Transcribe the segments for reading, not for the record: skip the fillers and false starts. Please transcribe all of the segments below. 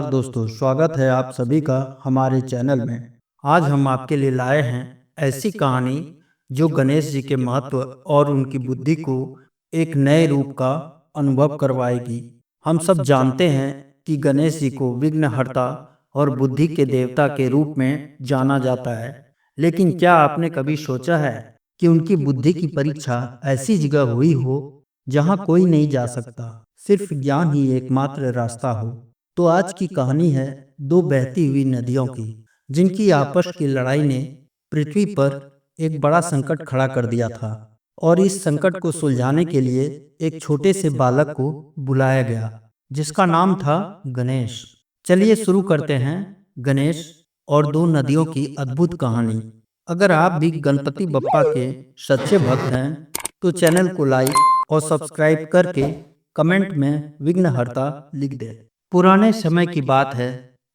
दोस्तों, स्वागत है आप सभी का हमारे चैनल में। आज हम आपके लिए लाए हैं ऐसी कहानी जो गणेश जी के महत्व और उनकी बुद्धि को एक नए रूप का अनुभव करवाएगी। हम सब जानते हैं कि गणेश जी को विघ्नहर्ता और बुद्धि के देवता के रूप में जाना जाता है, लेकिन क्या आपने कभी सोचा है कि उनकी बुद्धि की परीक्षा ऐसी जगह हुई हो जहाँ कोई नहीं जा सकता, सिर्फ ज्ञान ही एकमात्र रास्ता हो। तो आज की कहानी है दो बहती हुई नदियों की, जिनकी आपस की लड़ाई ने पृथ्वी पर एक बड़ा संकट खड़ा कर दिया था। और इस संकट को सुलझाने के लिए एक छोटे से बालक को बुलाया गया, जिसका नाम था गणेश। चलिए शुरू करते हैं गणेश और दो नदियों की अद्भुत कहानी। अगर आप भी गणपति बप्पा के सच्चे भक्त हैं तो चैनल को लाइक और सब्सक्राइब करके कमेंट में विघ्नहर्ता लिख दें। पुराने समय की बात है।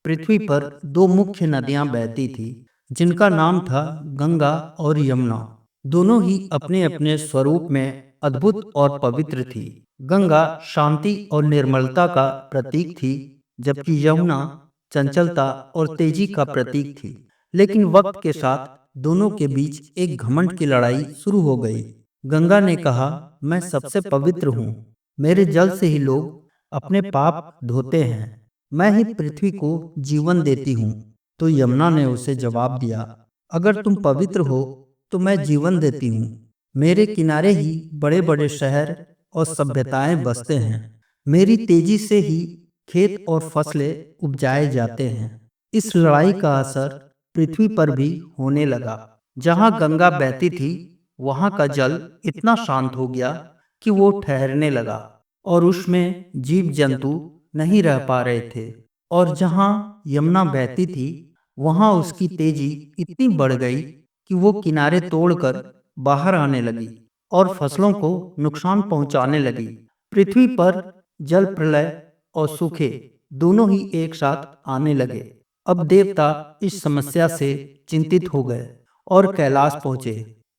पृथ्वी पर दो मुख्य नदियां बहती थी, जिनका नाम था गंगा और यमुना। दोनों ही अपने अपने स्वरूप में अद्भुत और पवित्र थी। गंगा शांति और निर्मलता का प्रतीक थी, जबकि यमुना चंचलता और तेजी का प्रतीक थी। लेकिन वक्त के साथ दोनों के बीच एक घमंड की लड़ाई शुरू हो गई। गंगा ने कहा, मैं सबसे पवित्र हूँ, मेरे जल से ही लोग अपने पाप धोते हैं, मैं ही पृथ्वी को जीवन देती हूँ। तो यमुना ने उसे जवाब दिया, अगर तुम पवित्र हो तो मैं जीवन देती हूँ। मेरे किनारे ही बड़े बड़े शहर और सभ्यताएं बसते हैं। मेरी तेजी से ही खेत और फसलें उपजाए जाते हैं। इस लड़ाई का असर पृथ्वी पर भी होने लगा। जहाँ गंगा बहती थी, वहाँ का जल इतना शांत हो गया कि वो ठहरने लगा और उसमें जीव जंतु नहीं रह पा रहे थे। और जहाँ यमुना बहती थी, वहाँ उसकी तेजी इतनी बढ़ गई कि वो किनारे तोड़कर बाहर आने लगी और फसलों को नुकसान पहुंचाने लगी। पृथ्वी पर जल प्रलय और सूखे दोनों ही एक साथ आने लगे। अब देवता इस समस्या से चिंतित हो गए और कैलाश पहुंचे।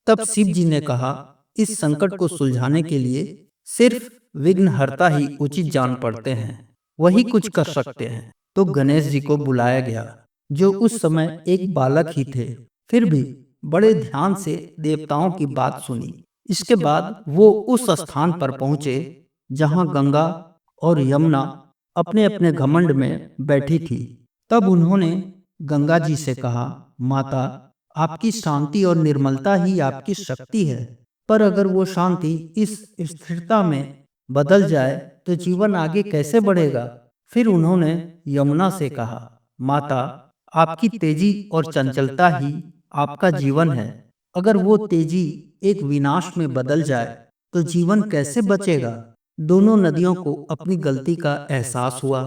तब शिव जी ने कहा, इस संकट को सुलझाने के लिए सिर्फ विघ्नहर्ता ही उचित जान पड़ते हैं, वही कुछ कर सकते हैं। तो गणेश जी को बुलाया गया, जो उस समय एक बालक ही थे। फिर भी बड़े ध्यान से देवताओं की बात सुनी। इसके बाद वो उस स्थान पर पहुंचे जहां गंगा और यमुना अपने अपने घमंड में बैठी थी। तब उन्होंने गंगा जी से कहा, माता, आपकी शांति और निर्मलता ही आपकी शक्ति है, पर अगर वो शांति इस स्थिरता में बदल जाए तो जीवन आगे कैसे बढ़ेगा। फिर उन्होंने यमुना से कहा, माता, आपकी तेजी और चंचलता ही आपका जीवन है। अगर वो तेजी एक विनाश में बदल जाए तो जीवन कैसे बचेगा। दोनों नदियों को अपनी गलती का एहसास हुआ।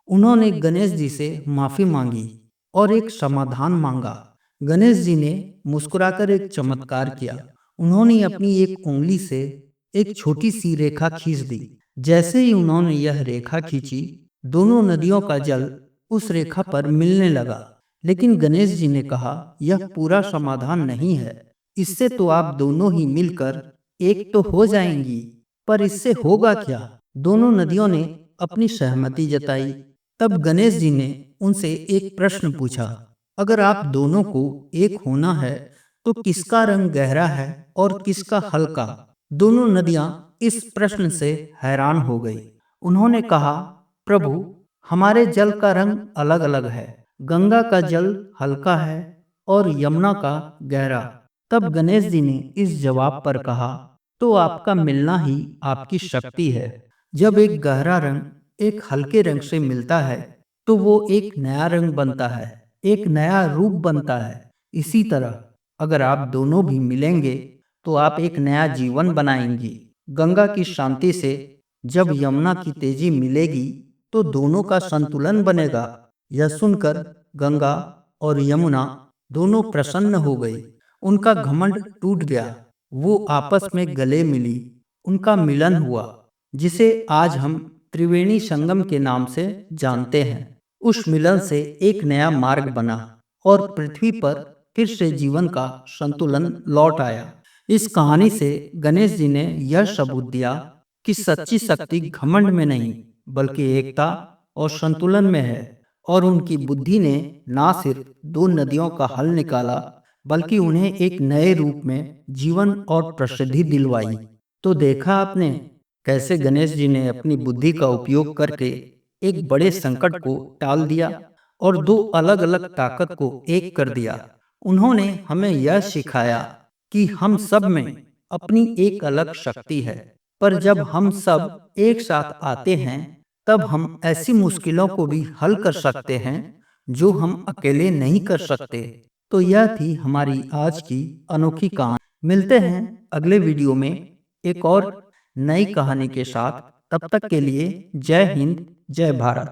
उन्होंने गणेश जी से माफी मांगी और एक समाधान मांगा। गणेश जी ने मुस्कुराकर एक चमत्कार किया। उन्होंने अपनी एक उंगली से एक छोटी सी रेखा खींच दी। जैसे ही उन्होंने यह रेखा खींची, दोनों नदियों का जल उस रेखा पर मिलने लगा। लेकिन गणेश जी ने कहा, यह पूरा समाधान नहीं है। इससे तो आप दोनों ही मिलकर एक तो हो जाएंगी, पर इससे होगा क्या। दोनों नदियों ने अपनी सहमति जताई। तब गणेश जी ने उनसे एक प्रश्न पूछा, अगर आप दोनों को एक होना है तो किसका रंग गहरा है और किसका हल्का। दोनों नदियां इस प्रश्न से हैरान हो गई। उन्होंने कहा, प्रभु, हमारे जल का रंग अलग अलग है। गंगा का जल हल्का है और यमुना का गहरा। तब गणेश जी ने इस जवाब पर कहा, तो आपका मिलना ही आपकी शक्ति है। जब एक गहरा रंग एक हल्के रंग से मिलता है तो वो एक नया रंग बनता है, एक नया रूप बनता है। इसी तरह अगर आप दोनों भी मिलेंगे तो आप एक नया जीवन बनाएंगी। गंगा की शांति से जब यमुना की तेजी मिलेगी तो दोनों का संतुलन बनेगा। यह सुनकर गंगा और यमुना दोनों प्रसन्न हो गई। उनका घमंड टूट गया। वो आपस में गले मिली। उनका मिलन हुआ, जिसे आज हम त्रिवेणी संगम के नाम से जानते हैं। उस मिलन से एक नया मार्ग बना और पृथ्वी पर फिर से जीवन का संतुलन लौट आया। इस कहानी से गणेश जी ने यह सबूत दिया कि सच्ची शक्ति घमंड में नहीं, बल्कि एकता और संतुलन में है। और उनकी बुद्धि ने ना सिर्फ दो नदियों का हल निकाला, बल्कि उन्हें एक नए रूप में जीवन और प्रसिद्धि दिलवाई। तो देखा आपने कैसे गणेश जी ने अपनी बुद्धि का उपयोग करके एक बड़े संकट को टाल दिया और दो अलग अलग ताकत को एक कर दिया। उन्होंने हमें यह सिखाया कि हम सब में अपनी एक अलग शक्ति है, पर जब हम सब एक साथ आते हैं तब हम ऐसी मुश्किलों को भी हल कर सकते हैं जो हम अकेले नहीं कर सकते। तो यह थी हमारी आज की अनोखी कहानी। मिलते हैं अगले वीडियो में एक और नई कहानी के साथ। तब तक के लिए जय हिंद, जय भारत।